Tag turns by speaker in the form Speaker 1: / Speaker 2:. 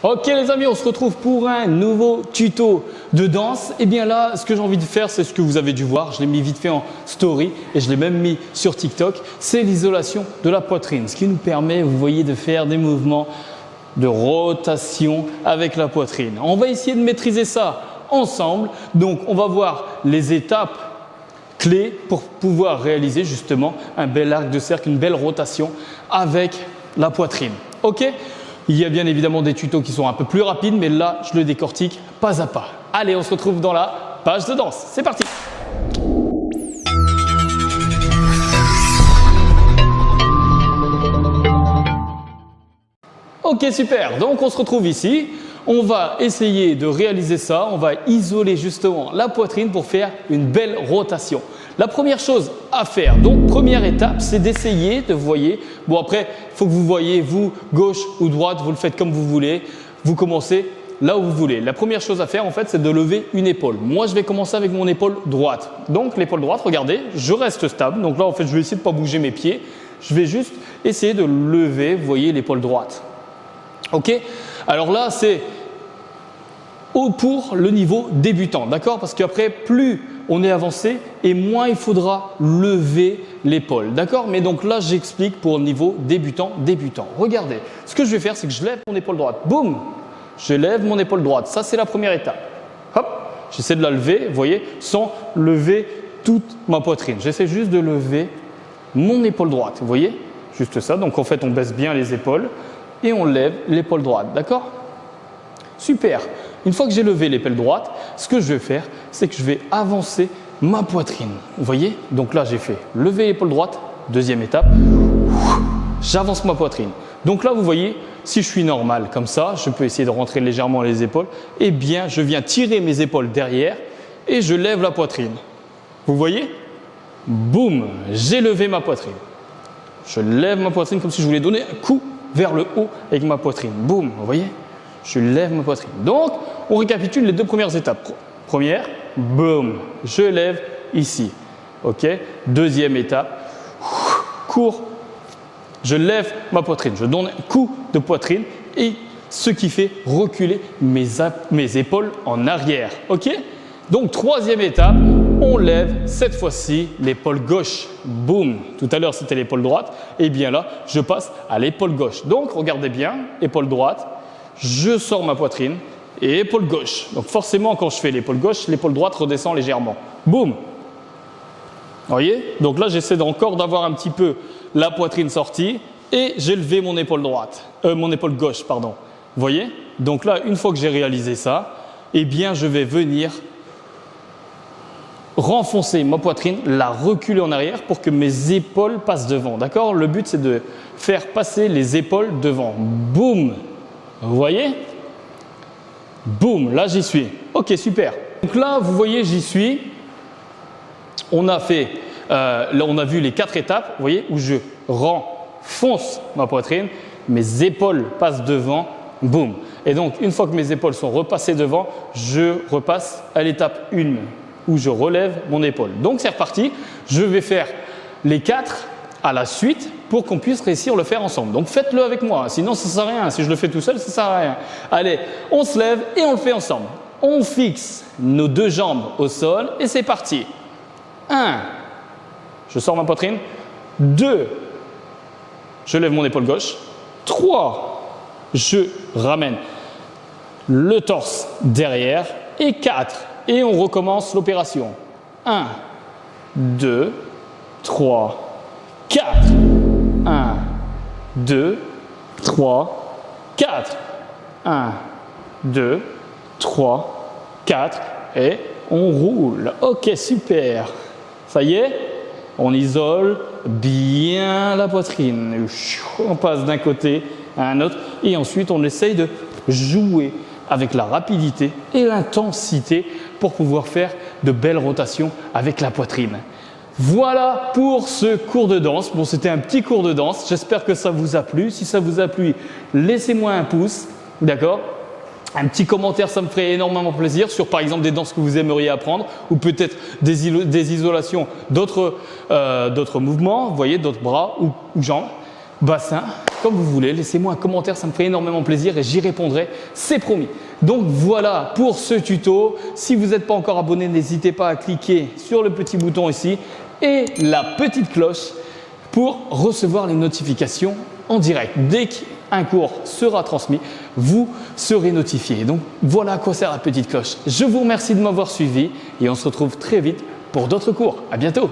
Speaker 1: Ok les amis, on se retrouve pour un nouveau tuto de danse. Et bien là, ce que j'ai envie de faire, c'est ce que vous avez dû voir. Je l'ai mis vite fait en story et je l'ai même mis sur TikTok. C'est l'isolation de la poitrine. Ce qui nous permet, vous voyez, de faire des mouvements de rotation avec la poitrine. On va essayer de maîtriser ça ensemble. Donc on va voir les étapes clés pour pouvoir réaliser justement un bel arc de cercle, une belle rotation avec la poitrine. Ok ? Il y a bien évidemment des tutos qui sont un peu plus rapides, mais là, je le décortique pas à pas. Allez, on se retrouve dans la page de danse. C'est parti! Ok, super. Donc, on se retrouve ici. On va essayer de réaliser ça. On va isoler justement la poitrine pour faire une belle rotation. La première chose à faire, donc première étape, c'est d'essayer de, vous voyez, bon après, il faut que vous voyez, vous, gauche ou droite, vous le faites comme vous voulez, vous commencez là où vous voulez. La première chose à faire en fait, c'est de lever une épaule. Moi, je vais commencer avec mon épaule droite. Donc l'épaule droite, regardez, je reste stable. Donc là, en fait, je vais essayer de ne pas bouger mes pieds. Je vais juste essayer de lever, vous voyez, l'épaule droite. Ok? Alors là, c'est pour le niveau débutant, d'accord? Parce qu'après, plus on est avancé et moins il faudra lever l'épaule, d'accord? Mais donc là, j'explique pour le niveau débutant. Regardez, ce que je vais faire, c'est que je lève mon épaule droite. Boum! Je lève mon épaule droite. Ça, c'est la première étape. Hop! J'essaie de la lever, vous voyez, sans lever toute ma poitrine. J'essaie juste de lever mon épaule droite, vous voyez? Juste ça. Donc, en fait, on baisse bien les épaules et on lève l'épaule droite, d'accord? Super. Une fois que j'ai levé l'épaule droite, ce que je vais faire, c'est que je vais avancer ma poitrine. Vous voyez? Donc là, j'ai fait lever l'épaule droite, deuxième étape. J'avance ma poitrine. Donc là, vous voyez, si je suis normal comme ça, je peux essayer de rentrer légèrement les épaules. Eh bien, je viens tirer mes épaules derrière et je lève la poitrine. Vous voyez? Boum! J'ai levé ma poitrine. Je lève ma poitrine comme si je voulais donner un coup vers le haut avec ma poitrine. Boum! Vous voyez? Je lève ma poitrine. Donc, on récapitule les deux premières étapes. Première, boum, je lève ici. Ok. Deuxième étape, court, je lève ma poitrine. Je donne un coup de poitrine et ce qui fait reculer mes épaules en arrière. Ok. Donc, troisième étape, on lève cette fois-ci l'épaule gauche. Boum. Tout à l'heure, c'était l'épaule droite. Et bien là, je passe à l'épaule gauche. Donc, regardez bien, épaule droite. Je sors ma poitrine et épaule gauche. Donc forcément, quand je fais l'épaule gauche, l'épaule droite redescend légèrement. Boum! Vous voyez? Donc là, j'essaie encore d'avoir un petit peu la poitrine sortie et j'ai levé mon épaule droite, mon épaule gauche, pardon. Vous voyez? Donc là, une fois que j'ai réalisé ça, eh bien, je vais venir renfoncer ma poitrine, la reculer en arrière pour que mes épaules passent devant. D'accord? Le but, c'est de faire passer les épaules devant. Boum! Vous voyez? Boum, là j'y suis. Ok, super. Donc là, vous voyez, j'y suis. On a fait, là on a vu les 4 étapes, vous voyez, où je renfonce ma poitrine, mes épaules passent devant, boum. Et donc, une fois que mes épaules sont repassées devant, je repasse à l'étape 1, où je relève mon épaule. Donc c'est reparti. Je vais faire les 4 à la suite pour qu'on puisse réussir à le faire ensemble. Donc faites-le avec moi, sinon ça ne sert à rien. Si je le fais tout seul, ça ne sert à rien. Allez, on se lève et on le fait ensemble. On fixe nos deux jambes au sol et c'est parti. 1, je sors ma poitrine. 2, je lève mon épaule gauche. 3, je ramène le torse derrière. Et 4, et on recommence l'opération. 1, 2, 3, 4. 1, 2, 3, 4. 1, 2, 3, 4. Et on roule. Ok, super. Ça y est, on isole bien la poitrine. On passe d'un côté à un autre. Et ensuite, on essaye de jouer avec la rapidité et l'intensité pour pouvoir faire de belles rotations avec la poitrine. Voilà pour ce cours de danse. Bon, c'était un petit cours de danse. J'espère que ça vous a plu. Si ça vous a plu, laissez-moi un pouce, d'accord? Un petit commentaire, ça me ferait énormément plaisir sur par exemple des danses que vous aimeriez apprendre ou peut-être des isolations d'autres mouvements, vous voyez, d'autres bras ou jambes, bassin. comme vous voulez. Laissez-moi un commentaire, ça me fait énormément plaisir et j'y répondrai, c'est promis. Donc voilà pour ce tuto. Si vous n'êtes pas encore abonné, n'hésitez pas à cliquer sur le petit bouton ici et la petite cloche pour recevoir les notifications en direct. Dès qu'un cours sera transmis, vous serez notifié. Donc voilà à quoi sert la petite cloche. Je vous remercie de m'avoir suivi et on se retrouve très vite pour d'autres cours. À bientôt.